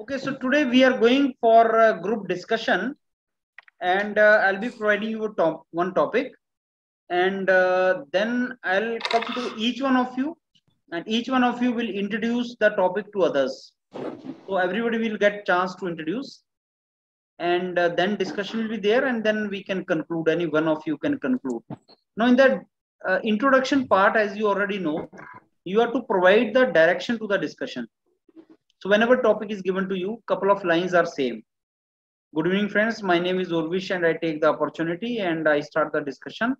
Okay, so today we are going for a group discussion, and I'll be providing you one topic, and then I'll come to each one of you, and each one of you will introduce the topic to others. So everybody will get chance to introduce, and then discussion will be there, and then we can conclude. Any one of you can conclude. Now, in the introduction part, as you already know, you have to provide the direction to the discussion. So whenever topic is given to you, couple of lines are same. Good evening, friends. My name is Urvish, and I take the opportunity and I start the discussion.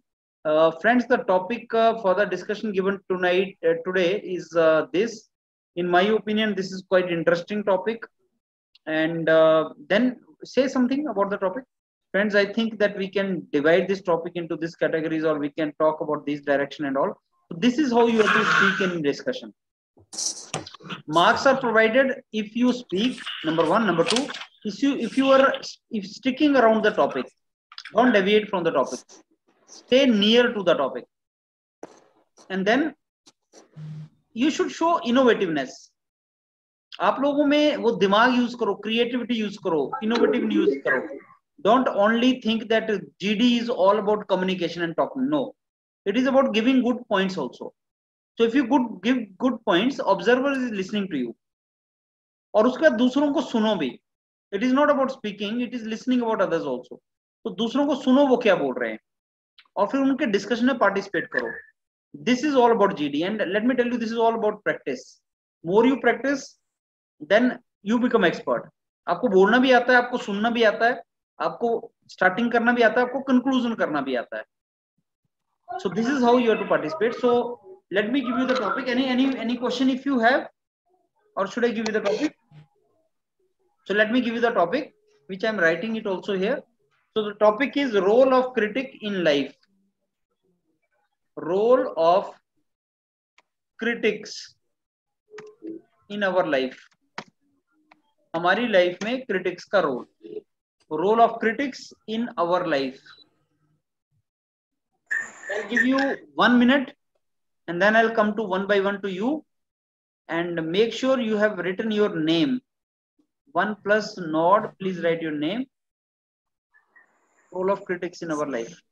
Friends, the topic for the discussion given today is this. In my opinion, this is quite interesting topic. And then say something about the topic. Friends, I think that we can divide this topic into these categories, or we can talk about this direction and all. So this is how you have to speak in discussion. Marks are provided if you speak. Number one. Number two, if sticking around the topic, don't deviate from the topic. Stay near to the topic, and then you should show innovativeness. आप लोगों में वो दिमाग use करो, creativity use करो, innovative use करो. Don't only think that GD is all about communication and talking. No, it is about giving good points also. So if you give good points, observer is listening to you. और उसके बाद दूसरों को सुनो भी. It is not about speaking, it is listening about others also. तो दूसरों को सुनो वो क्या बोल रहे हैं, और फिर उनके डिस्कशन में पार्टिसिपेट करो. This is all about GD, and let me tell you, this is all about practice. More you practice, then you become expert. आपको बोलना भी आता है, आपको सुनना भी आता है, आपको स्टार्टिंग करना भी आता है, आपको कंक्लूजन करना भी आता है. So this is how you have to participate. So let me give you the topic. Any question if you have, or should I give you the topic? So let me give you the topic, which I am writing it also here. So the topic is role of critic in life. Role of critics in our life. हमारी life में critics का role. Role of critics in our life. I'll give you 1 minute, and then I'll come to one by one to you, and make sure you have written your name. 1 plus nod, please write your name. Role of critics in our life.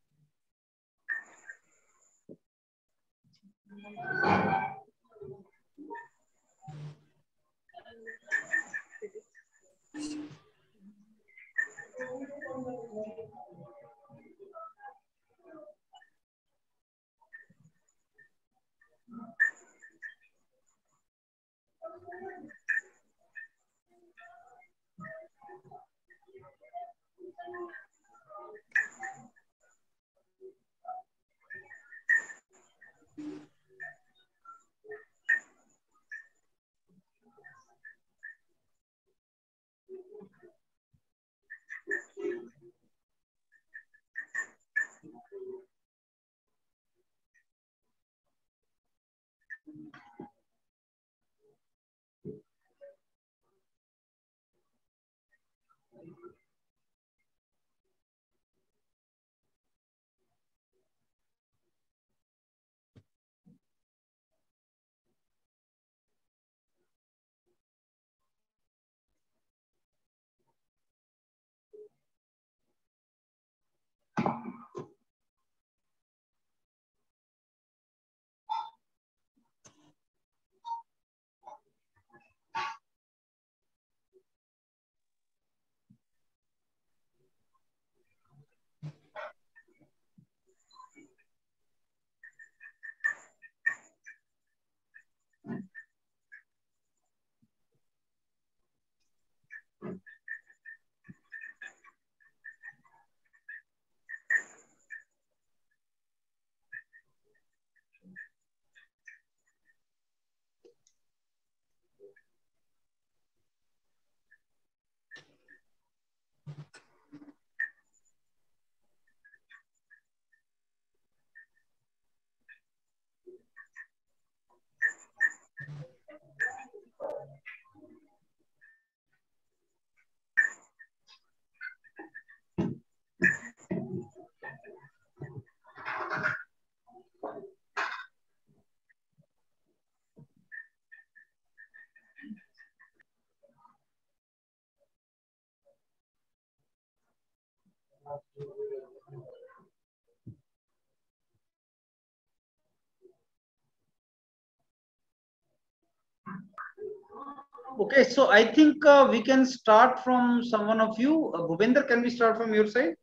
Okay, so I think we can start from someone of you. Bhupender, can we start from your side?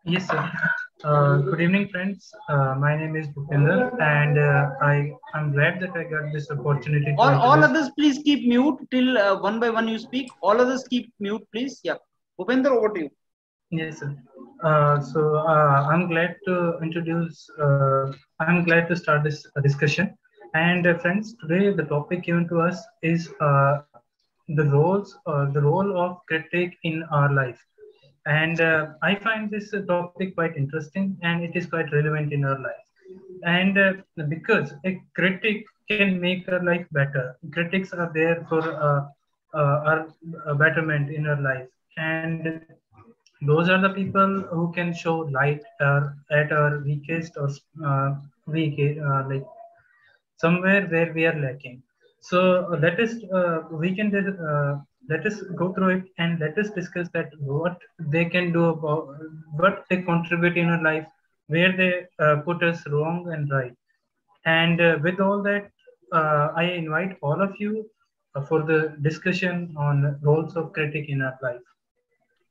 Yes, sir. Good evening, friends. My name is Bhupender, and I'm glad that I got this opportunity. All others, please keep mute till one by one you speak. All others keep mute, please. Yeah, Bhupender, over to you. Yes, sir. I'm glad to introduce. I'm glad to start this discussion. And friends, today the topic given to us is the role of critic in our life. And I find this topic quite interesting, and it is quite relevant in our life. And because a critic can make our life better, critics are there for our betterment in our life, and those are the people who can show light at our weakest or like somewhere where we are lacking. So let us let us go through it, and let us discuss that what they can do about what they contribute in our life, where they put us wrong and right. And with all that, I invite all of you for the discussion on roles of critic in our life.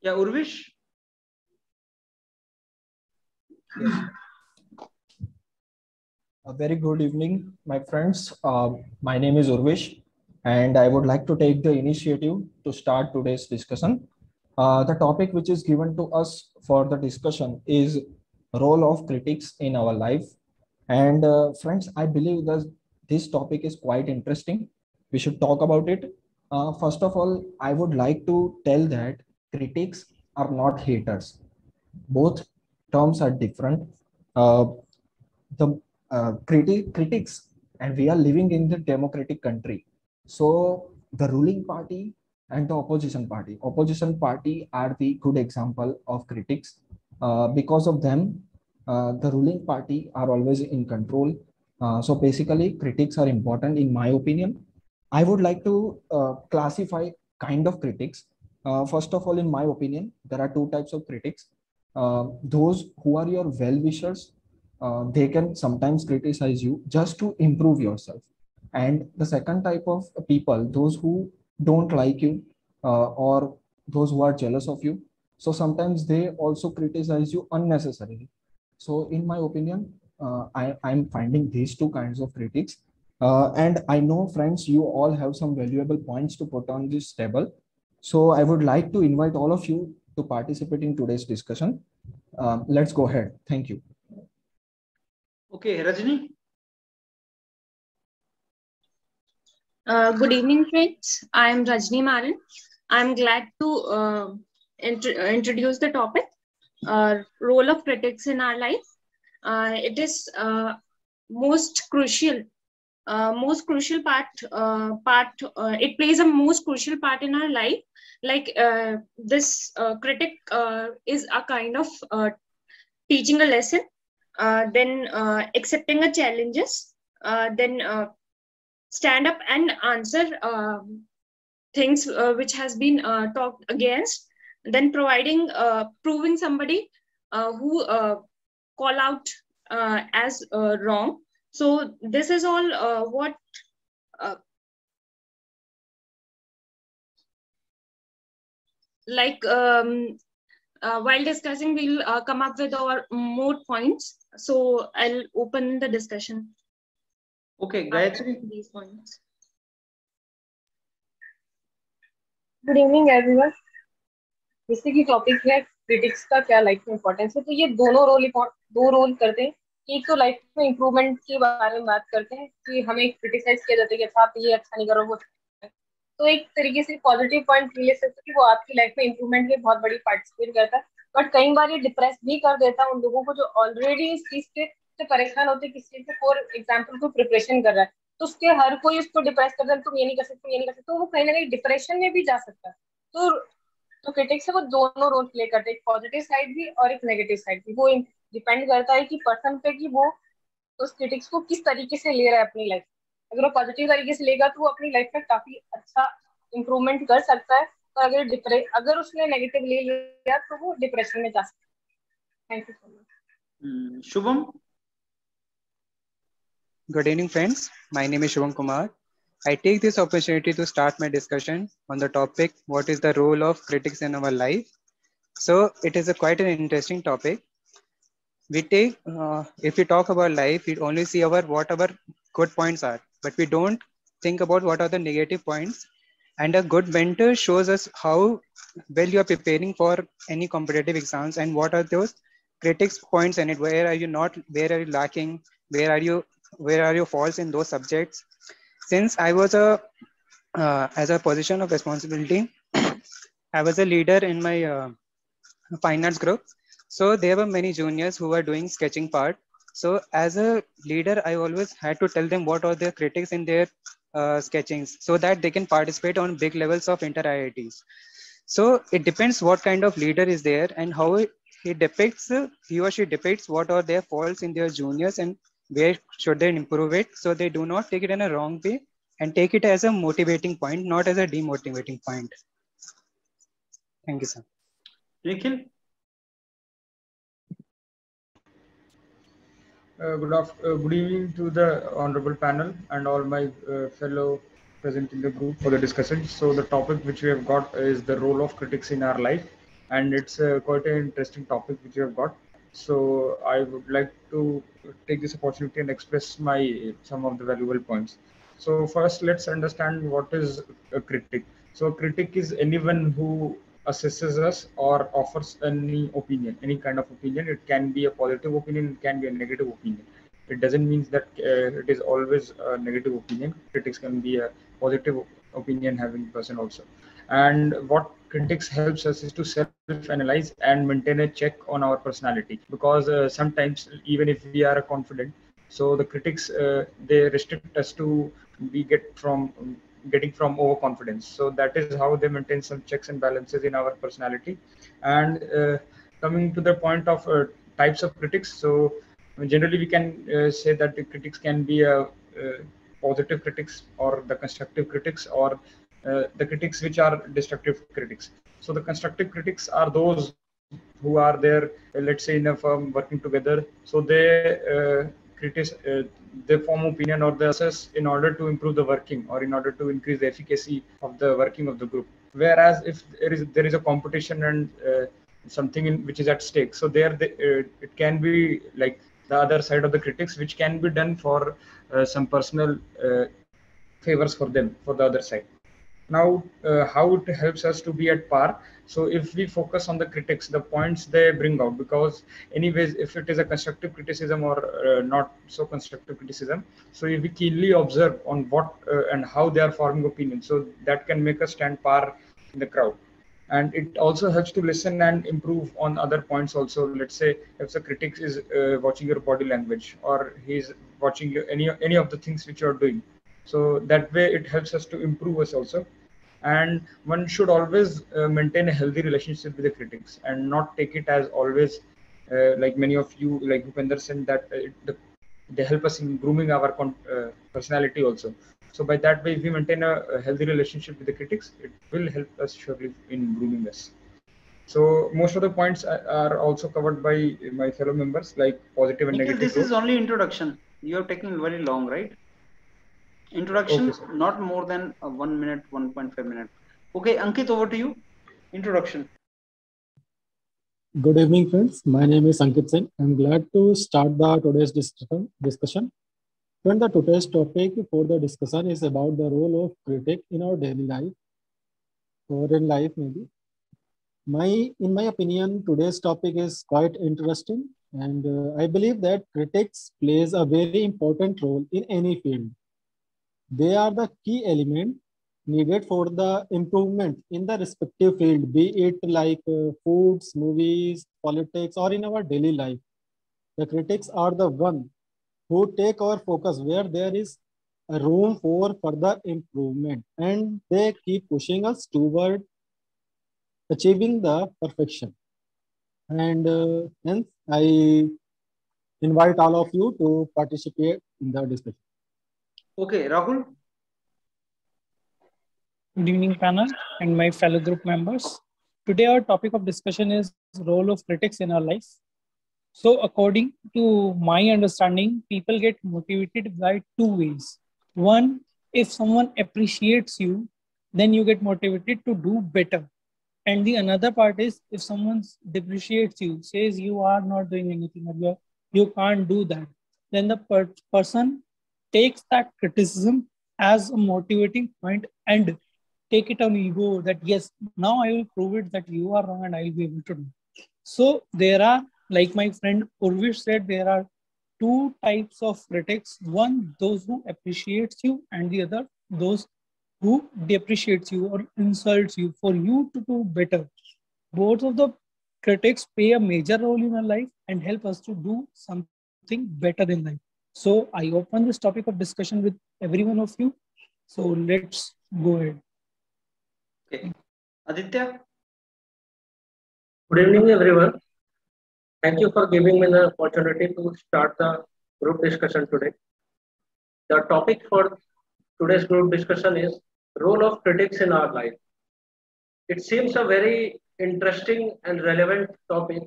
Yeah, Urvish. Yes. A very good evening, my friends. My name is Urvish, and I would like to take the initiative to start today's discussion. The topic which is given to us for the discussion is role of critics in our life. And friends, I believe that this topic is quite interesting. We should talk about it. First of all, I would like to tell that critics are not haters. Both terms are different. Uh, the critics, and we are living in the democratic country. So the ruling party and the opposition party are the good example of critics. Because of them, the ruling party are always in control. So basically critics are important in my opinion. I would like to classify kind of critics. First of all, in my opinion, there are two types of critics. Those who are your well wishers, they can sometimes criticize you just to improve yourself. And the second type of people, those who don't like you, or those who are jealous of you, so sometimes they also criticize you unnecessarily. So in my opinion, I'm finding these two kinds of critics. And I know, friends, you all have some valuable points to put on this table. So I would like to invite all of you to participate in today's discussion. Let's go ahead. Thank you. Okay, Rajni. Good evening, friends. I am Rajni Maran. I'm glad to introduce the topic, role of critics in our life. It is most crucial part. It plays a most crucial part in our life. Like this critic is a kind of teaching a lesson, then accepting a challenges, then stand up and answer things which has been talked against, then proving somebody who call out as wrong. So this is all what while discussing we'll come up with our more points. So I'll open the discussion. Okay, Gayatri. These points. Good evening everyone. जैसे कि topic है critics का क्या life में importance है, तो ये दो रोल करते हैं। एक तो लाइफ में इम्प्रूवमेंट के बारे में बात करते हैं कि हमें क्रिटिसाइज किया जाता है कि अच्छा आप ये अच्छा नहीं करो वो, तो एक तरीके से पॉजिटिव पॉइंट ले सकते कि वो आपकी लाइफ में इम्प्रूवमेंट में बहुत बड़ी पार्टिसिपेट करता है। बट कई बार ये डिप्रेस भी कर देता है उन लोगों को जो ऑलरेडी इस चीज से परेशान होते हैं, किसी चीज से फॉर एग्जाम्पल को प्रिपरेशन कर रहा है, तो उसके हर कोई उसको डिप्रेस करता है, तुम ये नहीं कर सकते, ये नहीं कर सकते, तो वो कहीं ना कहीं डिप्रेशन में भी जा सकता है। तो क्रिटिक्स है वो दोनों रोल प्ले करते हैं, एक पॉजिटिव साइड भी और एक नेगेटिव साइड भी। वो डिपेंड करता है कि पर्सन पे कि वो उस क्रिटिक्स को किस तरीके से ले रहा है अपनी लाइफ। अगर वो पॉजिटिव तरीके से लेगा तो वो अपनी लाइफ में काफी अच्छा इम्प्रूवमेंट कर सकता है, और अगर उसने नेगेटिव ले लिया तो वो डिप्रेशन में जा सकता है। Thank you so much. Shubham? Good evening, friends. My name is Shubham Kumar. I take this opportunity to start my discussion on the topic, what is the role of critics in our life? So it is quite an interesting topic. If we talk about life, we only see what our good points are, but we don't think about what are the negative points. And a good mentor shows us how well you are preparing for any competitive exams and what are those critics points in it. Where are you lacking? Where are your faults in those subjects? Since I was as a position of responsibility, I was a leader in my fine arts group. So there were many juniors who were doing sketching part. So as a leader, I always had to tell them what are the critics in their sketchings so that they can participate on big levels of inter-IITs. So it depends what kind of leader is there and how he or she depicts what are their faults in their juniors and where should they improve it, so they do not take it in a wrong way and take it as a motivating point, not as a demotivating point. Thank you, sir. Nikhil? Good evening to the honorable panel and all my fellow present in the group for the discussion. So the topic which we have got is the role of critics in our life, and it's quite an interesting topic which we have got. So I would like to take this opportunity and express some of the valuable points. So first, let's understand what is a critic. So a critic is anyone who assesses us or offers any opinion, any kind of opinion. It can be a positive opinion, it can be a negative opinion. It doesn't mean that it is always a negative opinion. Critics can be a positive opinion having person also. And what critics helps us is to self-analyze and maintain a check on our personality, because sometimes even if we are confident, so the critics they restrict us to getting from overconfidence. So that is how they maintain some checks and balances in our personality. And coming to the point of types of critics, so generally we can say that the critics can be positive critics or the constructive critics, or the critics which are destructive critics. So the constructive critics are those who are there, let's say in a firm working together. So they form opinion or they assess in order to improve the working or in order to increase the efficacy of the working of the group. Whereas if there is a competition and something which is at stake, so it can be like the other side of the critics, which can be done for some personal favors for them, for the other side. Now, how it helps us to be at par. So if we focus on the critics, the points they bring out, because anyways, if it is a constructive criticism or not so constructive criticism, so if we keenly observe on what and how they are forming opinions, so that can make us stand par in the crowd. And it also helps to listen and improve on other points also. Let's say if the critic is watching your body language, or he's watching any of the things which you are doing, so that way it helps us to improve us also. And one should always maintain a healthy relationship with the critics and not take it as always like many of you, like Bhupender said, that they help us in grooming our personality also. So by that way, if we maintain a healthy relationship with the critics, it will help us surely in grooming us. So most of the points are also covered by my fellow members, like positive and negative. This is only introduction. You are taking very long, right? Introduction, okay, not more than 1 minute, 1.5 minutes. Okay, Ankit, over to you. Introduction. Good evening, friends. My name is Ankit Singh. I'm glad to start today's discussion. Friend, the today's topic for the discussion is about the role of critic in our daily life, or in life maybe. In my opinion, today's topic is quite interesting, and I believe that critics plays a very important role in any field. They are the key element needed for the improvement in the respective field, be it like foods, movies, politics, or in our daily life. The critics are the one who take our focus where there is a room for further improvement, and they keep pushing us toward achieving the perfection. And hence, I invite all of you to participate in the discussion. Okay, Rahul. Good evening, panel and my fellow group members. Today, our topic of discussion is role of critics in our life. So according to my understanding, people get motivated by two ways. One, if someone appreciates you, then you get motivated to do better. And the another part is if someone depreciates you, says you are not doing anything or you can't do that, then the person takes that criticism as a motivating point and take it on ego that yes, now I will prove it that you are wrong and I will be able to do. So there are, like my friend Urvish said, there are two types of critics. One, those who appreciates you, and the other, those who depreciates you or insults you for you to do better. Both of the critics play a major role in our life and help us to do something better in life. So I open this topic of discussion with every one of you. So let's go ahead. Okay. Aditya? Good evening, everyone. Thank you for giving me the opportunity to start the group discussion today. The topic for today's group discussion is role of critics in our life. It seems a very interesting and relevant topic.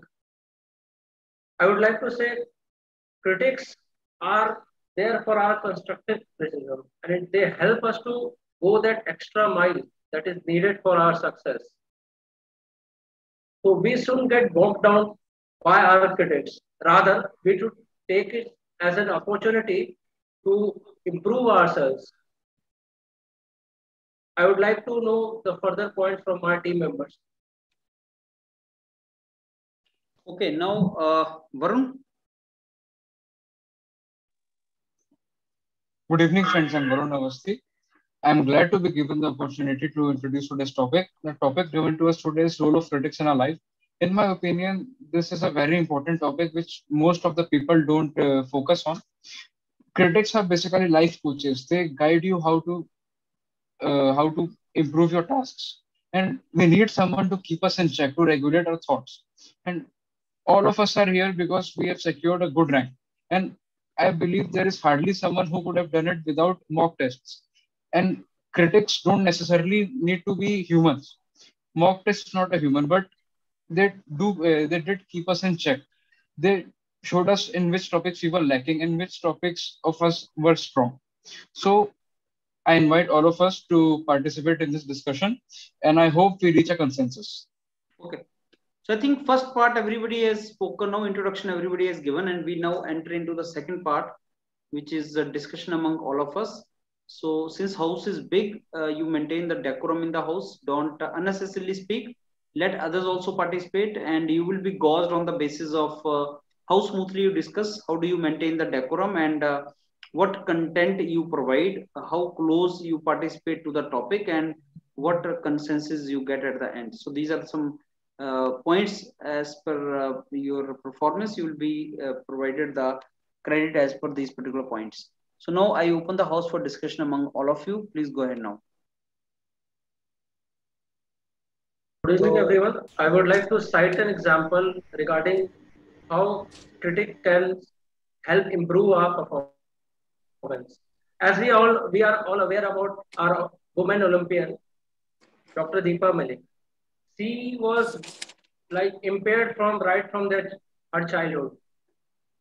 I would like to say critics are there for our constructive criticism, and they help us to go that extra mile that is needed for our success. So we shouldn't get bogged down by our critics. Rather, we should take it as an opportunity to improve ourselves. I would like to know the further points from my team members. Okay, now Varun. Good evening, friends. I'm Varun Avasthi. I'm glad to be given the opportunity to introduce today's topic. The topic given to us today is role of critics in our life. In my opinion, this is a very important topic which most of the people don't focus on. Critics are basically life coaches. They guide you how to improve your tasks, and we need someone to keep us in check, to regulate our thoughts. And all of us are here because we have secured a good rank. And I believe there is hardly someone who could have done it without mock tests. And critics don't necessarily need to be humans. Mock test is not a human, but they did keep us in check. They showed us in which topics we were lacking and which topics of us were strong. So I invite all of us to participate in this discussion, and I hope we reach a consensus. Okay. So I think first part everybody has spoken, now introduction everybody has given, and we now enter into the second part, which is a discussion among all of us. So since house is big, you maintain the decorum in the house. Don't unnecessarily speak. Let others also participate, and you will be gauged on the basis of how smoothly you discuss, how do you maintain the decorum, and what content you provide, how close you participate to the topic, and what consensus you get at the end. So these are some points as per your performance. You will be provided the credit as per these particular points. So now I open the house for discussion among all of you. Please go ahead now. Good evening, everyone. I would like to cite an example regarding how critic can help improve our performance. As we are all aware about our women Olympian, Dr. Deepa Malik. She was like impaired right from her childhood,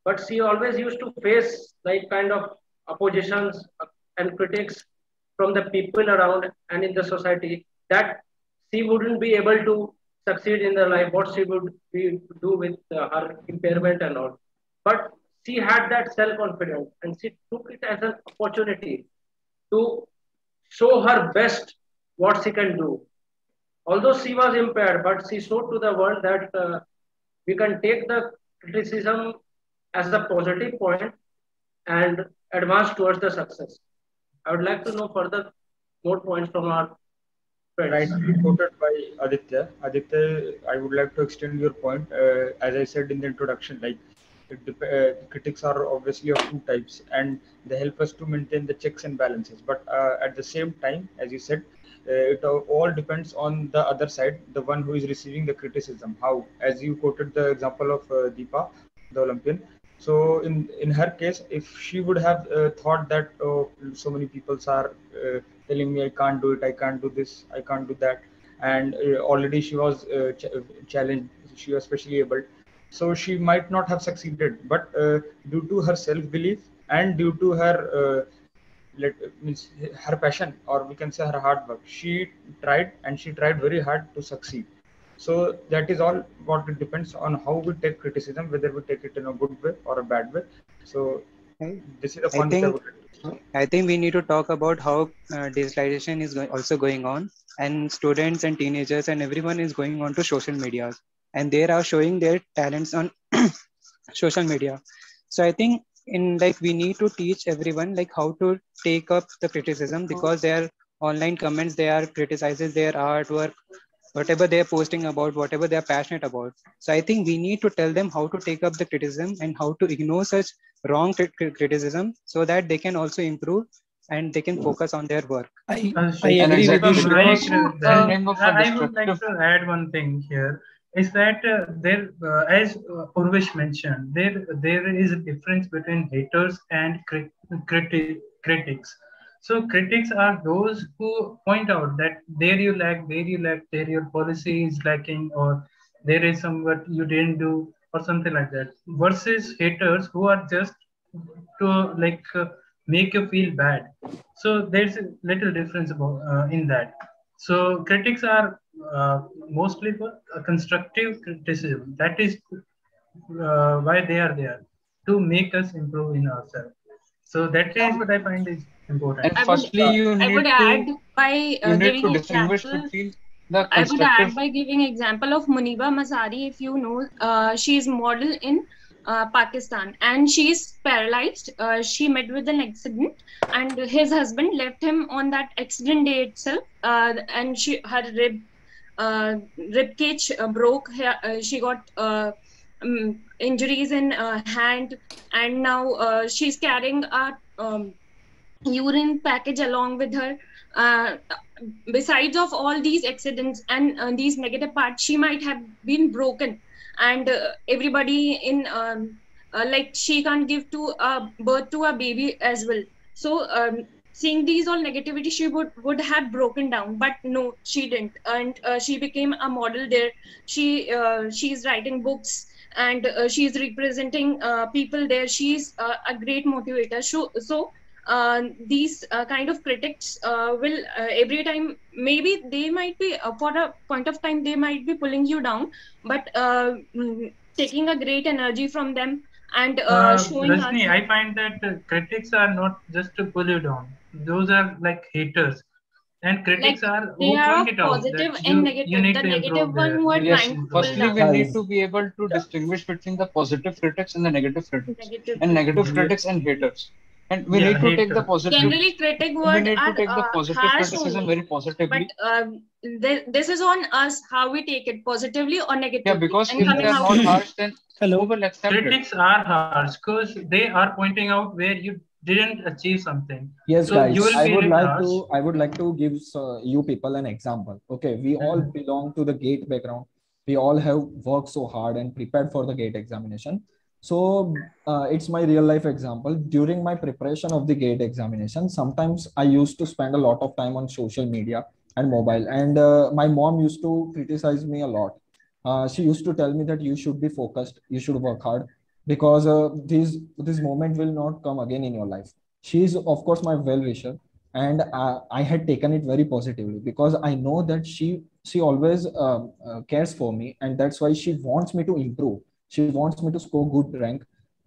but she always used to face like kind of oppositions and critics from the people around and in the society that she wouldn't be able to succeed in her life, what she would do with her impairment and all. But she had that self-confidence and she took it as an opportunity to show her best what she can do. Although she was impaired, but she showed to the world that we can take the criticism as a positive point and advance towards the success. I would like to know further more points from our friends. Rightly quoted by Aditya. Aditya, I would like to extend your point. As I said in the introduction, like critics are obviously of two types, and they help us to maintain the checks and balances. But at the same time, as you said, it all depends on the other side, the one who is receiving the criticism. How, as you quoted the example of Deepa, the Olympian. So in her case, if she would have thought that so many people are telling me I can't do it, I can't do this, I can't do that, and already she was challenged, she was specially able. so she might not have succeeded, but due to her self-belief and due to her means her passion, or we can say her hard work, she tried, and she tried very hard to succeed. So that is all what it depends on how we take criticism, whether we take it in a good way or a bad way. So this is a point I think we need to talk about how digitalization is also going on, and students and teenagers and everyone is going on to social media, and they are showing their talents on social media. So I think we need to teach everyone how to take up the criticism, because their online comments, they are criticizing their artwork, whatever they're posting about, whatever they're passionate about. So I think we need to tell them how to take up the criticism and how to ignore such wrong criticism, so that they can also improve and they can focus on their work. I agree with you. I would like to add one thing here, is that as Urvesh mentioned, there is a difference between haters and critics. So critics are those who point out that there you lack, there your policy is lacking, or there is somewhat you didn't do, or something like that. Versus haters who are just to make you feel bad. So there's a little difference about in that. So critics are mostly for constructive criticism. That is why they are there, to make us improve in ourselves. So that is what I find is important. And firstly, you need to distinguish between the constructive. I would add by giving example of Muniba Masari. If you know, she is model in Pakistan, and she is paralyzed. She met with an accident, and his husband left him on that accident day itself. And her rib cage broke. She got injuries in hand, and now she's carrying a urine package along with her. Besides of all these accidents and these negative parts, she might have been broken, and everybody in she can't give to birth to a baby as well. So seeing these all negativity, she would have broken down, but no, she didn't, and she became a model there. She's writing books, and she's representing people there. She's a great motivator. So these kind of critics will every time, maybe they might be for a point of time they might be pulling you down, but taking a great energy from them and showing Rajni, I find that critics are not just to pull you down. Those are like haters. And critics are they are point it out positive that and you negative. need The to negative improve one there. who are Yes, trying to pull firstly, down. we need to be able to distinguish between the positive critics and the negative critics, Negative. and negative critics and haters. And we Yeah, need to take the hater. positive. Generally, critic We word need to are take the positive harsh criticism only. very positively. But this is on us how we take it, positively or negatively. Yeah, because and if coming they are out not harsh, then who will accept it? Critics are harsh because they are pointing out where you didn't achieve something. Yes, so guys, you will I feel would it like harsh. to give you people an example. Okay, we all belong to the GATE background. We all have worked so hard and prepared for the GATE examination. So it's my real life example. During my preparation of the GATE examination, sometimes I used to spend a lot of time on social media and mobile, and my mom used to criticize me a lot. She used to tell me that you should be focused, you should work hard, because this moment will not come again in your life. She is, of course, my well-wisher, and I had taken it very positively, because I know that she always cares for me, and that's why she wants me to improve. She wants me to score good rank.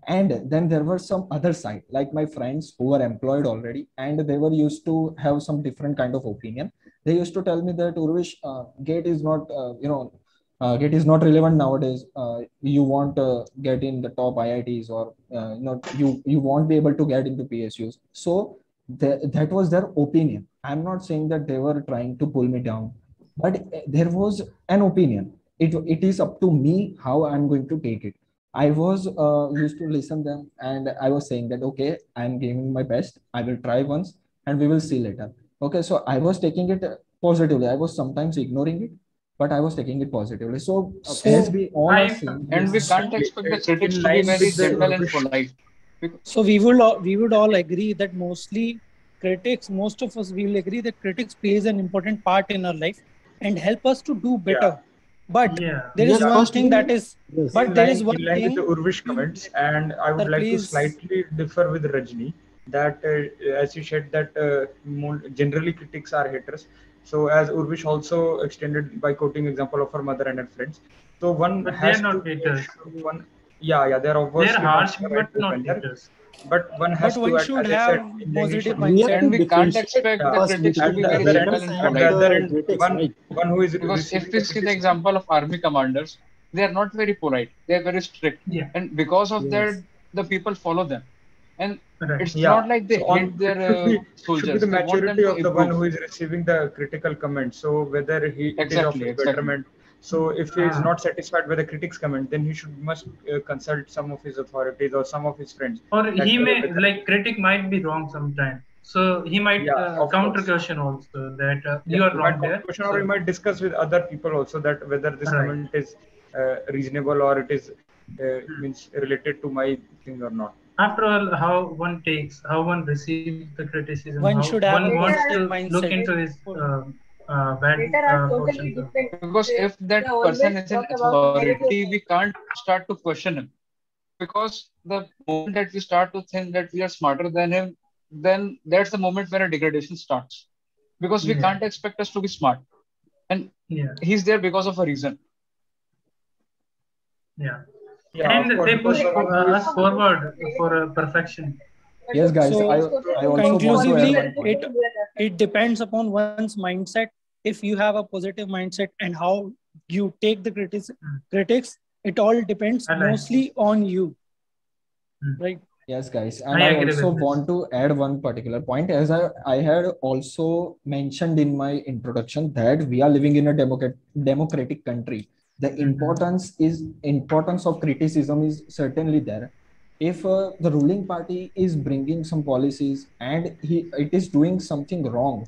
And then there were some other side, like my friends who were employed already, and they were used to have some different kind of opinion. They used to tell me that, Urvish, GATE is not GATE is not relevant nowadays. You won't get in the top IITs, or you won't be able to get into PSUs. So that was their opinion. I'm not saying that they were trying to pull me down, but there was an opinion. It is up to me how I'm going to take it. I was used to listen them, and I was saying that, okay, I'm giving my best. I will try once, and we will see later. Okay, so I was taking it positively. I was sometimes ignoring it, but I was taking it positively. So as we all are saying, and we can't expect the critics to be very gentle and polite. So we would all agree that most of us will agree that critics plays an important part in our life and help us to do better. But Yeah. there is Yes, one thing that firstly, is, yes. but there is one in line with thing, the Urvish comments, and I would sir, like to please. slightly differ with Rajni that as you said that generally critics are haters. So as Urvish also extended by quoting example of her mother and her friends. So one But they are has to not haters. one yeah, they're They are obviously harsh, not the but right not offender, haters. but one But has one to, should as I said, have in the positive initial We have mindset. And to we can't differentiate expect the first critics to at be between the very other simple end, haters and at and the polite. other end, critics, one right? one who is Because if receiving we the see the criticism. example of army commanders, they are not very polite. They are very strict. Yeah. And because of Yes. that, the people follow them. And Right. it's Yeah. not like they So on hate their it should be soldiers. the They want them maturity to of the one improve. who is receiving the critical comment. So whether it is of Exactly, his exactly. betterment. So if he is Ah. not satisfied with the critics comment, then he must consult some of his authorities or some of his friends. Or That, he may, whether, like, critic might be wrong sometimes. So he might yeah, of counter course. question also that Yeah, you are he wrong might there. question or he So, might discuss with other people also that whether this right. comment is reasonable or it is means related to my thing or not. After all, how one takes, how one receives the criticism, One how should have one a wants positive to look mindset. into his bad Later are totally portions. different. Because if that They always person is an talk about authority, negative. we can't start to question him. Because the moment that we start to think that we are smarter than him, then that's the moment where a degradation starts. Because we Yeah. can't expect us to be smart. And Yeah. he's there because of a reason. Yeah. Yeah, And of course, they push because the one who us is forward for perfection. Yes, guys. So I also want conclusively, to add one point. it depends upon one's mindset. If you have a positive mindset and how you take the critics, it all depends I like mostly on you, right? Yes, guys. And I I agree also with this. want to add one particular point. As I had also mentioned in my introduction that we are living in a democratic country. The importance of criticism is certainly there. If the ruling party is bringing some policies and it is doing something wrong,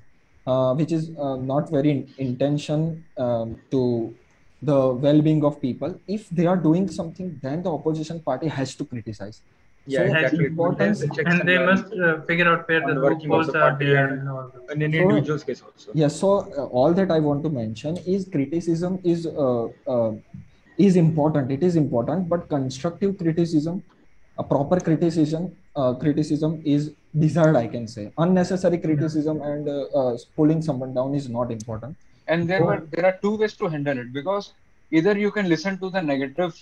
which is not very intention to the well-being of people, if they are doing something, then the opposition party has to criticize. Yeah, So exactly. importance, The checks And they must balance figure out where on the the working of the loopholes are party there and and all that. in any So- individual's case also. yes. So all that I want to mention is criticism is important. It is important, but constructive criticism, a proper criticism is desired, I can say. Unnecessary criticism and pulling someone down is not important. And there are two ways to handle it, because either you can listen to the negative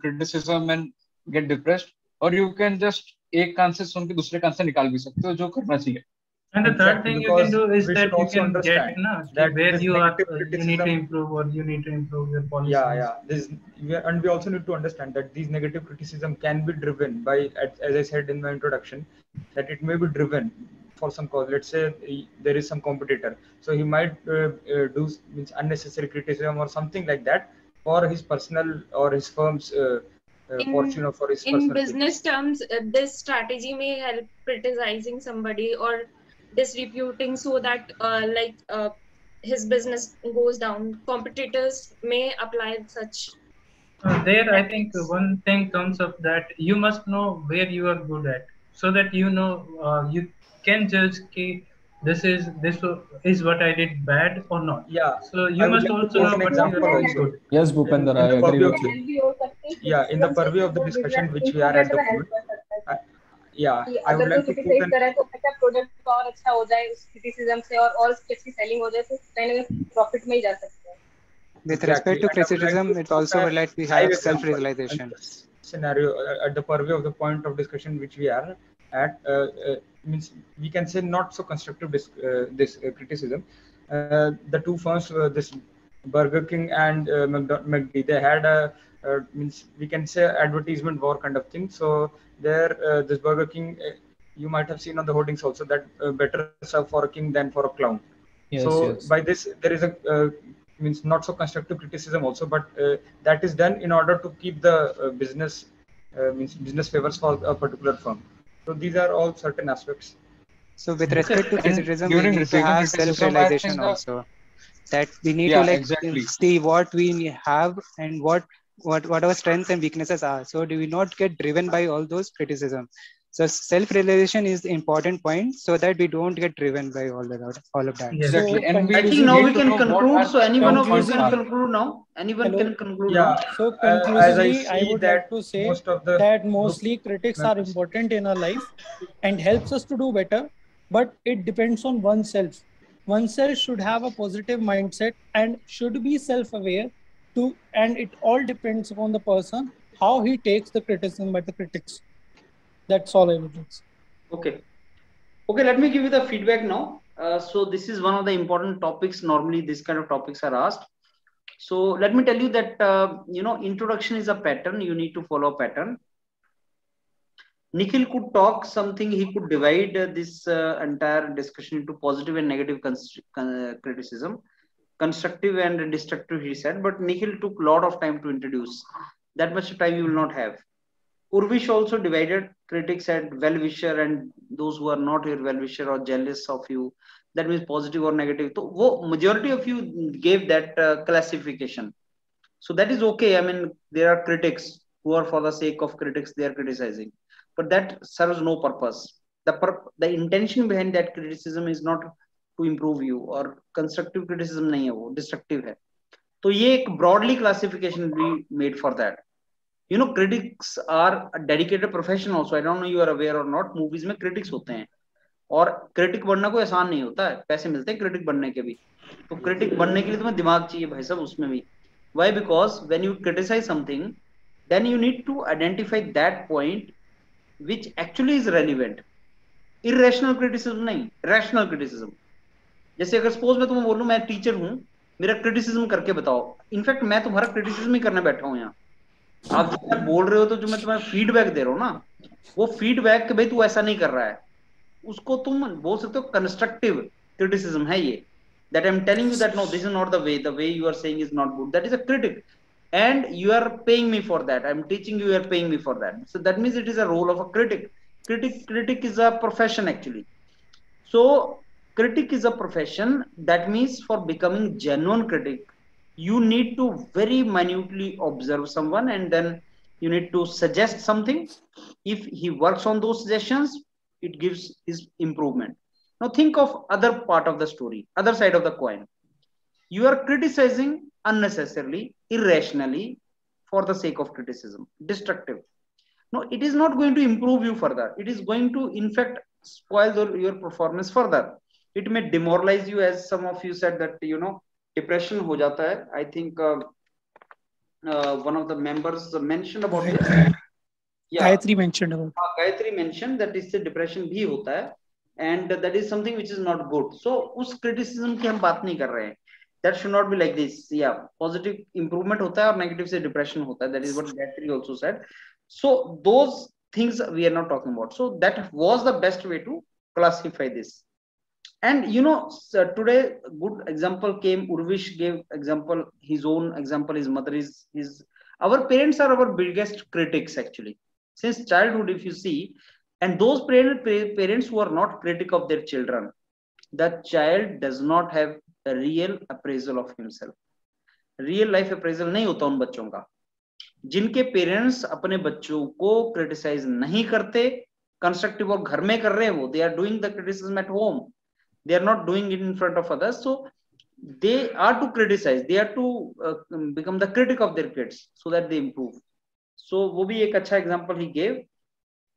criticism and get depressed, or you can just एक कान से सुन के दूसरे कान से निकाल भी सकते हो, जो करना चाहिए. And the third Exactly, thing you can because do is we that should you also can get understand that where this you are negative you need to criticism. improve or you need to improve your policies. Yeah. And we also need to understand that these negative criticism can be driven by, as I said in my introduction, that it may be driven for some cause. Let's say there is some competitor, so he might do unnecessary criticism or something like that for his personal or his firm's fortune or for his In personal business terms, this strategy may help criticizing somebody or disreputing so that his business goes down. Competitors may apply such. There, I think one thing comes of that you must know where you are good at, so that you know you can judge this is what I did bad or not. Yeah. So you must also know what you are doing good. Yes, Bhupender, I agree with you. Yeah, in the purview of the discussion which we are at the moment, I would like to put an product का और अच्छा हो जाए उस criticism से और उसकी अच्छी सेलिंग हो जाए तो कहीं प्रॉफिट में ही जा सकते हैं. With respect to criticism, it also would like we have self-realization. Scenario at the purview of the point of discussion which we are at, means we can say not so constructive criticism. The two firms, this Burger King and McD, they had means we can say advertisement war kind of thing. So there, this Burger King, you might have seen on the hoardings also that better serve for a king than for a clown. Yes. By this, there is a means not so constructive criticism also, but that is done in order to keep the business favors for a particular firm. So these are all certain aspects. So with respect to criticism, we during need to receiving have criticism, self-realization I think also. That we need Yeah, to exactly. see what we have and what our strengths and weaknesses are. So do we not get driven by all those criticism? So self-realization is the important point, so that we don't get driven by all of that. Yes. Exactly. So And we I think need now we to can know what conclude. our So anyone of you comforts can are. conclude now. Anyone Hello. can conclude Yeah. now. So As I conclusively, I see would that like to say most of the that group mostly critics are members. important in our life and helps us to do better, but it depends on oneself. Oneself should have a positive mindset and should be self-aware to, and it all depends upon the person, how he takes the criticism by the critics. That's all I would say. Okay. Okay, let me give you the feedback now. So this is one of the important topics. Normally, this kind of topics are asked. So let me tell you that, introduction is a pattern. You need to follow a pattern. Nikhil could talk something. He could divide this entire discussion into positive and negative criticism, constructive and destructive, he said. But Nikhil took a lot of time to introduce. That much time you will not have. Urvish also divided critics at well-wisher and those who are not your well-wisher or jealous of you. That means positive or negative. So majority of you gave that classification. So that is okay. I mean, there are critics who are for the sake of critics, they are criticizing. But that serves no purpose. The intention behind that criticism is not to improve you, or constructive criticism nahi hai, wo destructive hai. So ye ek broadly classification we made for that. Critics are a dedicated profession also. I don't know you are aware or not. Movies में critics होते हैं, और critic बनना कोई आसान नहीं होता है. पैसे मिलते हैं critic बनने के भी. तो critic बनने के लिए तुम्हें दिमाग चाहिए भाई साहब उसमें भी. Why? Because when you criticize something, then you need to identify that point which actually is relevant. Irrational criticism नहीं, rational criticism. जैसे अगर suppose मैं तुम्हें बोलूं मैं टीचर हूं, मेरा criticism करके बताओ. इनफैक्ट मैं तुम्हारा criticism ही करने बैठा हूं यहाँ. आप जो बोल रहे हो तो जो मैं तुम्हें फीडबैक दे रहा हूँ ना, वो फीडबैक भाई तू ऐसा नहीं कर रहा है, उसको तुम बोल सकते हो कंस्ट्रक्टिव क्रिटिसिज्म है ये. That I'm telling you that no, this is not the way you are saying is not good. That is a critic, and you are paying me for that. I'm teaching you, you are paying me for that. So that means it is a role of a critic. Critic is a profession actually. So critic is a profession. That means for becoming genuine critic, you need to very minutely observe someone, and then you need to suggest something. If he works on those suggestions, it gives his improvement. Now think of other part of the story, other side of the coin. You are criticizing unnecessarily, irrationally, for the sake of criticism, destructive. No, it is not going to improve you further. It is going to, in fact, spoil your performance further. It may demoralize you, as some of you said that, depression ho jata hai. I think one of the members mentioned about it. Yeah. Gayatri mentioned about. Gayatri mentioned that इससे depression भी होता है, and that is something which is not good. So उस criticism की हम बात नहीं कर रहे हैं. That should not be like this. Yeah, positive improvement होता है और negative से depression होता है. That is what Gayatri also said. So those things we are not talking about. So that was the best way to classify this. And today good example came. Urvish gave example, his own example. His mother is our parents are our biggest critics actually since childhood, if you see. And those parents who are not critic of their children, the child does not have a real appraisal of himself. Real life appraisal नहीं होता उन बच्चों का. जिनके parents अपने बच्चों को criticise नहीं करते, कंस्ट्रक्टिव और घर में कर रहे हैं वो, they are doing the criticism at home. They are not doing it in front of others. So they are to criticize. They are to become the critic of their kids so that they improve. So वो भी एक अच्छा example he gave.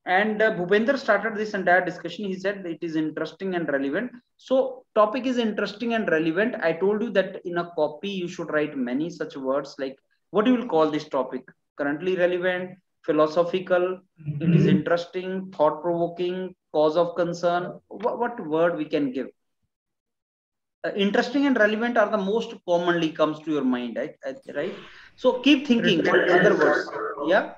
And Bhupender started this entire discussion. He said it is interesting and relevant. So topic is interesting and relevant. I told you that in a copy you should write many such words like, what do you will call this topic? Currently relevant, philosophical, it is interesting, thought-provoking, cause of concern. What word we can give? Interesting and relevant are the most commonly comes to your mind, right? So keep thinking other words. Yeah.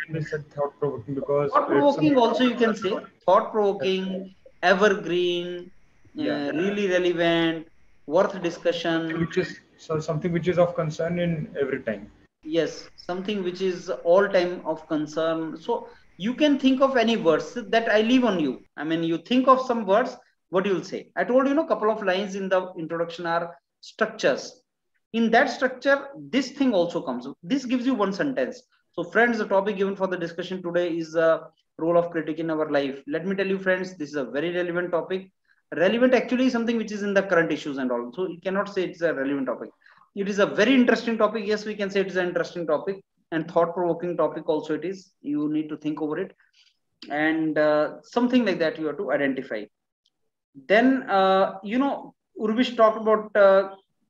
Can be said thought-provoking because thought-provoking also you can say thought-provoking, evergreen, really relevant, worth discussion. Which is something which is of concern in every time. Yes, something which is all time of concern. So you can think of any words that I leave on you. I mean, you think of some words, what you will say. I told you, a couple of lines in the introduction are structures. In that structure, this thing also comes. This gives you one sentence. So friends, the topic given for the discussion today is role of critic in our life. Let me tell you, friends, this is a very relevant topic. Relevant actually is something which is in the current issues and all. So you cannot say it's a relevant topic. It is a very interesting topic. Yes, we can say it is an interesting topic, and thought-provoking topic also it is. You need to think over it, and something like that you have to identify. Then, Urvish talked about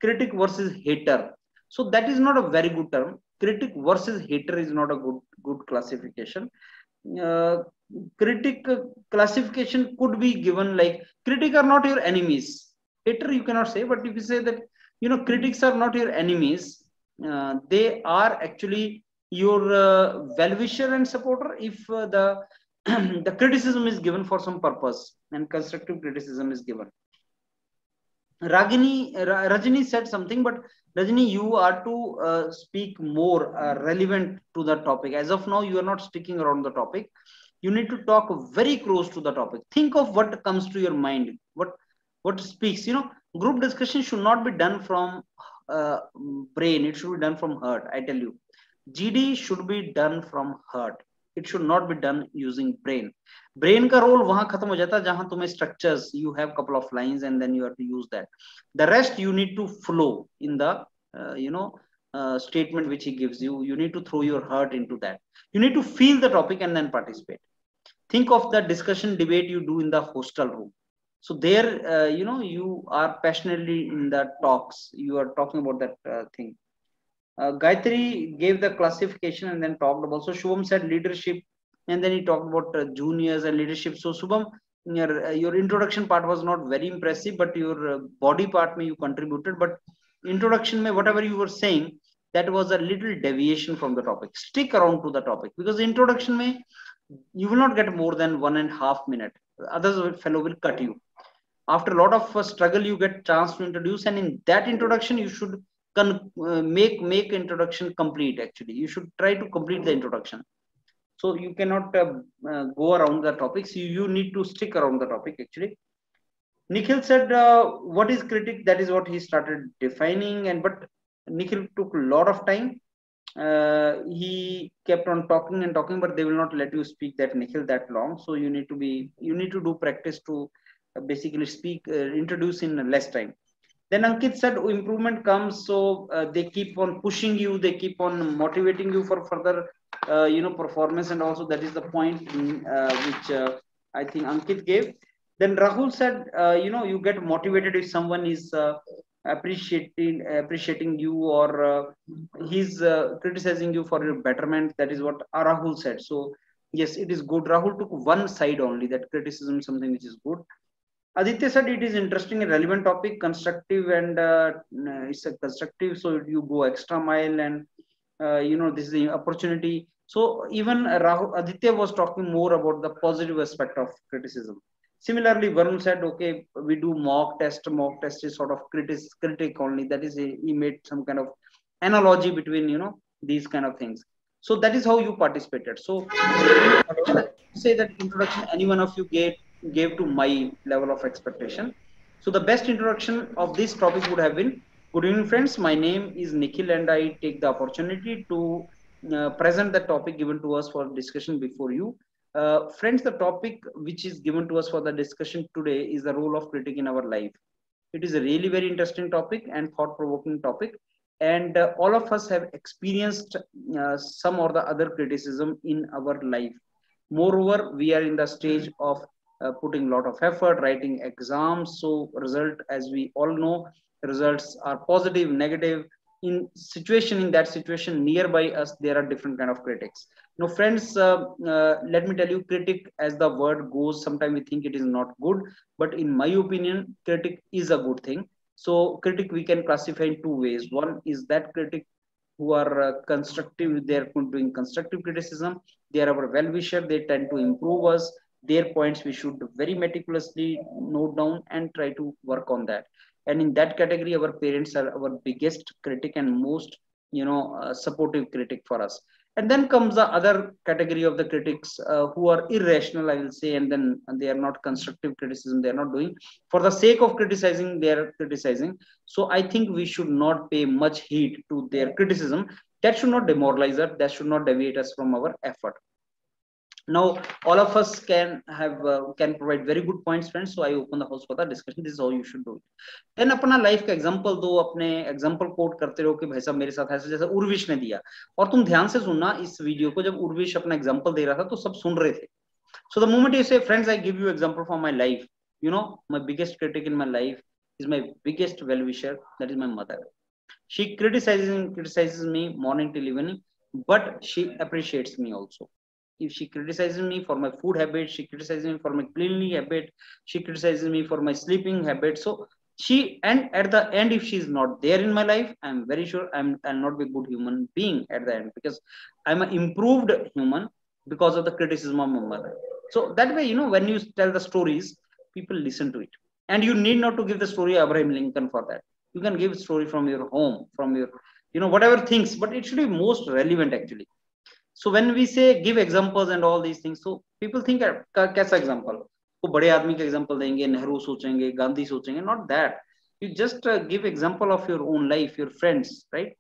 critic versus hater. So that is not a very good term. Critic versus hater is not a good classification. Critic classification could be given like critic are not your enemies. Hater you cannot say, but if you say that critics are not your enemies, they are actually your well-wisher and supporter if the the criticism is given for some purpose and constructive criticism is given. Rajini said something, but Rajini, you are to speak more relevant to the topic. As of now, you are not sticking around the topic. You need to talk very close to the topic. Think of what comes to your mind, what speaks. Group discussion should not be done from brain. It should be done from heart. I tell you, GD should be done from heart. It should not be done using brain. Brain का role वहाँ खत्म हो जाता है जहाँ तुम्हें structures, you have couple of lines and then you have to use that. The rest you need to flow in the statement which he gives you. You need to throw your heart into that. You need to feel the topic and then participate. Think of the discussion debate you do in the hostel room. So there, you are passionately in the talks. You are talking about that thing. Gayatri gave the classification and then talked about. So Shubham said leadership, and then he talked about juniors and leadership. So Shubham, your introduction part was not very impressive, but your body part you contributed. But introduction, whatever you were saying, that was a little deviation from the topic. Stick around to the topic because introduction you will not get more than 1.5 minutes. Otherwise, fellow will cut you. After a lot of struggle, you get chance to introduce, and in that introduction, you should make introduction complete. Actually, you should try to complete the introduction. So you cannot go around the topics. You need to stick around the topic. Actually, Nikhil said, "What is critic?" That is what he started defining. But Nikhil took a lot of time. He kept on talking and talking, but they will not let you speak that Nikhil that long. So you need to do practice to basically speak, introduce in less time. Then Ankit said improvement comes, so they keep on pushing you, they keep on motivating you for further, performance, and also that is the point which I think Ankit gave. Then Rahul said, you get motivated if someone is appreciating you or he's criticizing you for your betterment. That is what Rahul said. So yes, it is good. Rahul took one side only, that criticism is something which is good. Aditya said it is interesting and relevant topic, constructive, and it's a constructive. So you go extra mile, and this is the opportunity. So even Aditya was talking more about the positive aspect of criticism. Similarly, Varun said, okay, we do mock test. Mock test is sort of critic only. That is, he made some kind of analogy between these kind of things. So that is how you participated. So say that introduction any one of you gave to my level of expectation. So the best introduction of this topic would have been, good evening friends, my name is Nikhil and I take the opportunity to present the topic given to us for discussion before you. Friends, the topic which is given to us for the discussion today is the role of critic in our life. It is a really very interesting topic and thought-provoking topic, and all of us have experienced some or the other criticism in our life. Moreover, we are in the stage of putting a lot of effort, writing exams. So result, as we all know, results are positive, negative. In that situation nearby us, there are different kind of critics. Friends, let me tell you, critic, as the word goes, sometimes we think it is not good, but in my opinion, critic is a good thing. So critic we can classify in two ways. One is that critic who are constructive, they are doing constructive criticism. They are our well-wisher. They tend to improve us. Their points we should very meticulously note down and try to work on that. And in that category, our parents are our biggest critic and most, supportive critic for us. And then comes the other category of the critics who are irrational, I will say, and then they are not constructive criticism. They are not doing for the sake of criticizing. They are criticizing. So I think we should not pay much heed to their criticism. That should not demoralize us. That should not deviate us from our effort. Now all of us can provide very good points, friends, so I open the house for the discussion. This is how you should do it. Then अपना life का example दो, अपने example coat करते रहो कि भाई साहब मेरे साथ ऐसे, जैसे उर्विश ने दिया, और तुम ध्यान से सुनना इस वीडियो को, जब उर्विश अपना एग्जांपल दे रहा था तो सब सुन रहे थे. So the moment you say, friends, I give you example from my life, you know, my biggest critic in my life is my biggest well-wisher, that is my mother. She criticizes me morning till evening, but she appreciates me also. If she criticizes me for my food habit, she criticizes me for my cleanly habit, she criticizes me for my sleeping habit. So she, and at the end, if she is not there in my life, I'm very sure I'll not be a good human being at the end, because I'm an improved human because of the criticism of my mother. So that way, you know, when you tell the stories, people listen to it, and you need not to give the story of Abraham Lincoln for that. You can give a story from your home, from your, you know, whatever things, but it should be most relevant actually. So when we say give examples and all these things, so people think कैसा example, वो बड़े आदमी का example देंगे, नेहरू सोचेंगे, गांधी सोचेंगे, not that. You just give example of your own life, your friends, right?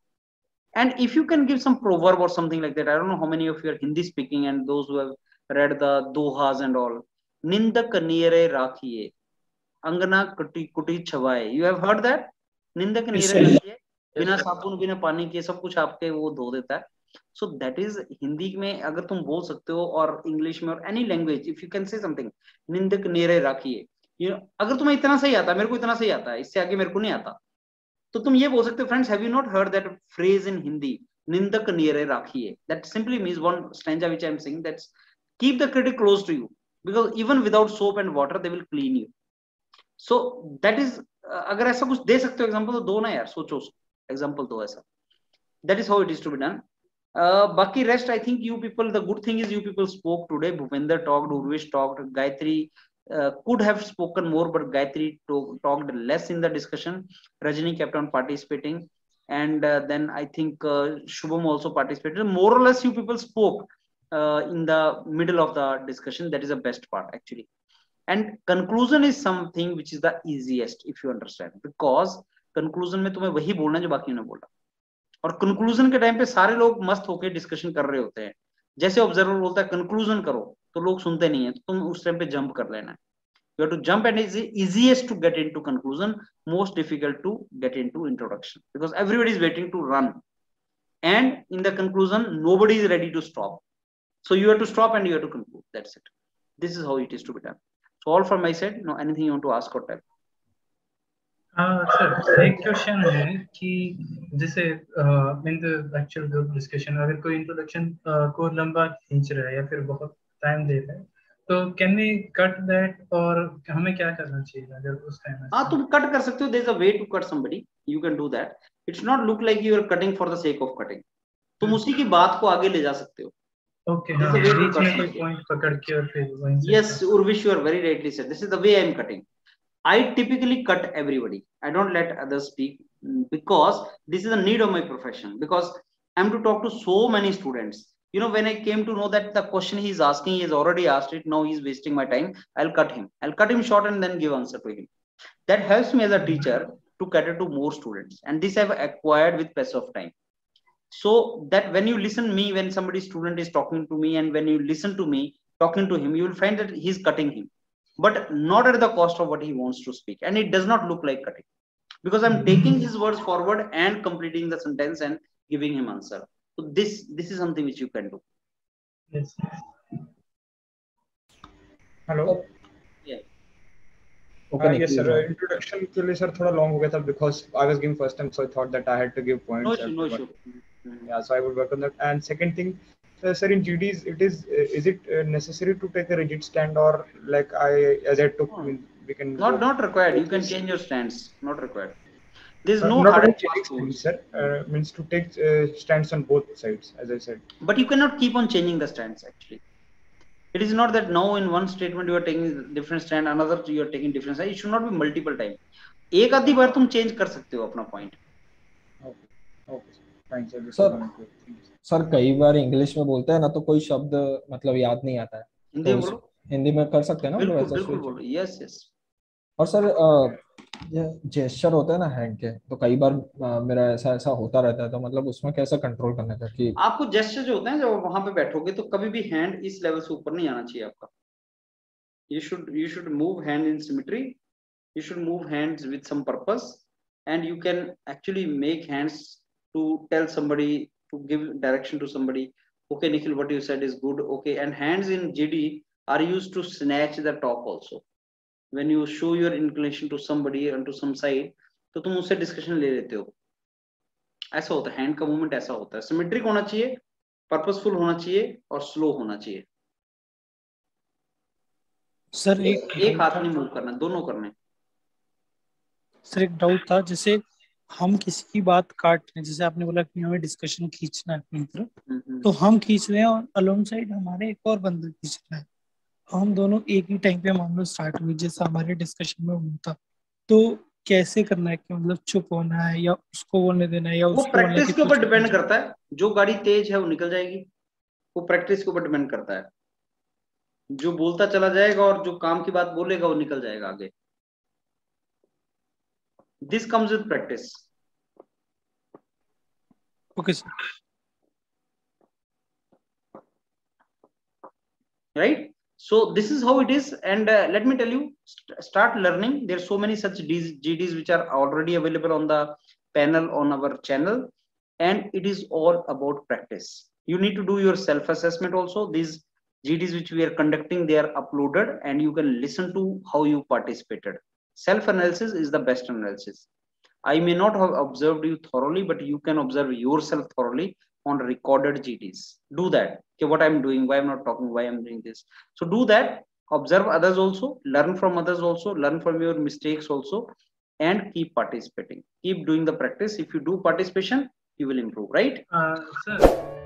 And if you can give some proverb or something like that, I don't know how many of you are Hindi speaking and those who have read the dohas and all. निंदक नीरे राखिए, अंगना कुटी कुटी छवाए. You have heard that? निंदक नीरे राखिए, बिना साबुन बिना पानी के सब कुछ आपके वो धो देता है. So that is हिंदी में अगर तुम बोल सकते हो, और इंग्लिश में, और any language, if you can say something, निंदक नीरे राखिए, you know, अगर तुम्हें इतना सही आता है, मेरे को इतना सही आता है, इससे आगे मेरे को नहीं आता, तो तुम ये बोल सकते हो, friends, have you not heard that phrase in Hindi, निंदक नीरे राखिए? That simply means one stanza which I am saying, that's keep the critic close to you, because even without soap and water they will clean you. So that is, अगर ऐसा कुछ दे सकते हो example, तो दो ना यार, सोचो एग्जांपल दो ऐसा. That is how it is to be done. Baki rest, I think you people, the good thing is you people spoke today. Bhupender talked, Urvish talked, Gayatri could have spoken more, but Gayatri talked less in the discussion. Rajini kept on participating, and then I think Shubham also participated. More or less you people spoke in the middle of the discussion. That is the best part actually. And conclusion is something which is the easiest, if you understand, because conclusion में तुम्हें वही बोलना जो बाकी ने बोला, और conclusion के टाइम पे सारे लोग मस्त होकर डिस्कशन कर रहे होते हैं. जैसे ऑब्जर्वर बोलता है कंक्लूजन करो, तो लोग सुनते नहीं है, तो तुम उस टाइम पे जंप कर लेना है. You have to jump, and is easiest to get into conclusion, most difficult to get into introduction, because everybody is waiting to run, and in the conclusion nobody is ready to stop. So you have to stop and you have to conclude. That's it. This is how it is to be done. So all from my side. No, anything you want to ask or tell? Sir एक question है कि जैसे in the actual group discussion अगर कोई introduction को लंबा खींच रहा है या फिर बहुत टाइम दे रहा है, तो कैन वी कट दैट, और हमें क्या करना चाहिए अगर उस टाइम में? हाँ, तुम कट कर सकते हो. There is a way to cut somebody, you can do that. It's not look like you are cutting for the sake of cutting. तुम उसी की बात को आगे ले जा सकते हो. Okay, हाँ, बीच में कोई पॉइंट पकड़ के और फिर वहीं से. Yes, Urvish, you are very rightly said. This is the way I am cutting. I typically cut everybody. I don't let others speak, because this is the need of my profession, because I'm to talk to so many students. You know, when I came to know that the question he is asking, he has already asked it, now he is wasting my time, I'll cut him. I'll cut him short and then give answer to him. That helps me as a teacher to cater to more students, and this I've acquired with passage of time. So that when you listen me, when somebody student is talking to me, and when you listen to me talking to him, you will find that he's cutting him, but not at the cost of what he wants to speak, and it does not look like cutting, because I'm taking his words forward and completing the sentence and giving him answer. So this is something which you can do. Yes. Hello. Yeah. Okay, yes sir. Introduction के लिए sir थोड़ा long हो गया था, because I was giving first time, so I thought that I had to give points. No issue. Yeah, so I would work on that. And second thing, sir, in GDs, is it necessary to take a rigid stand, or like as I took, we can not required. You can change your stance. Not required. There's no not hard and changing fast rules. sir. Means to take stands on both sides, as I said. But you cannot keep on changing the stance actually. It is not that now in one statement you are taking different stand, another you are taking different stand. It should not be multiple times. एक आधी बार तुम change कर सकते हो अपना point. Okay. Fine, sir. Sir कई बार English में बोलते हैं ना, तो कोई शब्द मतलब याद नहीं आता है, हिंदी बोलो. हिंदी में कर सकते हैं ना? बिल्कुल बोलो. यस. और सर ये जेस्चर होता है ना हैंड के, तो कई बार मेरा ऐसा ऐसा होता रहता है, तो मतलब उसमें कैसे कंट्रोल करना था कि आपको जेस्चर जो होते हैं, जब वहां पे बैठोगे तो कभी भी हैंड इस लेवल से ऊपर नहीं आना चाहिए आपका. You should move hand in symmetry. You should move hands with some purpose, and you can actually make hands to tell somebody, to give direction to somebody. Okay, Nikhil, what you said is good. Okay, and hands in GD are used to snatch the top also. When you show your inclination to somebody and to some side, तो तुम उससे discussion ले लेते हो. ऐसा होता है, hand का मूवमेंट ऐसा होता है. सिमेट्रिक होना चाहिए, पर्पसफुल होना चाहिए और स्लो होना चाहिए. सर एक हाथ नहीं मूव करना, दोनों करने. सर एक डाउट था, जैसे हम किसी की बात काट रहे हैं, जैसे आपने बोला कि हमें डिस्कशन खींचना है अपनी तरफ, तो हम खींच रहे हैं और अलोंग साइड हमारे एक और बंदा खींच रहा है, हम दोनों एक ही टाइम पे मान लो स्टार्ट हुई, जैसा हमारे डिस्कशन में हुआ था, तो कैसे करना है कि मतलब चुप होना है या उसको बोलने देना है या वो उसको बोलने प्रैक्टिस के ऊपर डिपेंड करता है. जो गाड़ी तेज है वो निकल जाएगी, वो प्रैक्टिस के ऊपर डिपेंड करता है. जो बोलता चला जाएगा और जो काम की बात बोलेगा वो निकल जाएगा आगे. This comes with practice. Okay sir. Right? So this is how it is, and let me tell you, start learning. There are so many such GDs which are already available on the panel on our channel, and it is all about practice. You need to do your self-assessment also. These GDs which we are conducting, they are uploaded, and you can listen to how you participated. Self-analysis is the best analysis. I may not have observed you thoroughly, but you can observe yourself thoroughly on recorded GDs. Do that. Okay, what I'm doing, why I'm not talking, why I'm doing this. So do that. Observe others also, learn from others also, learn from your mistakes also, and keep participating. Keep doing the practice. If you do participation, you will improve, right? Sir.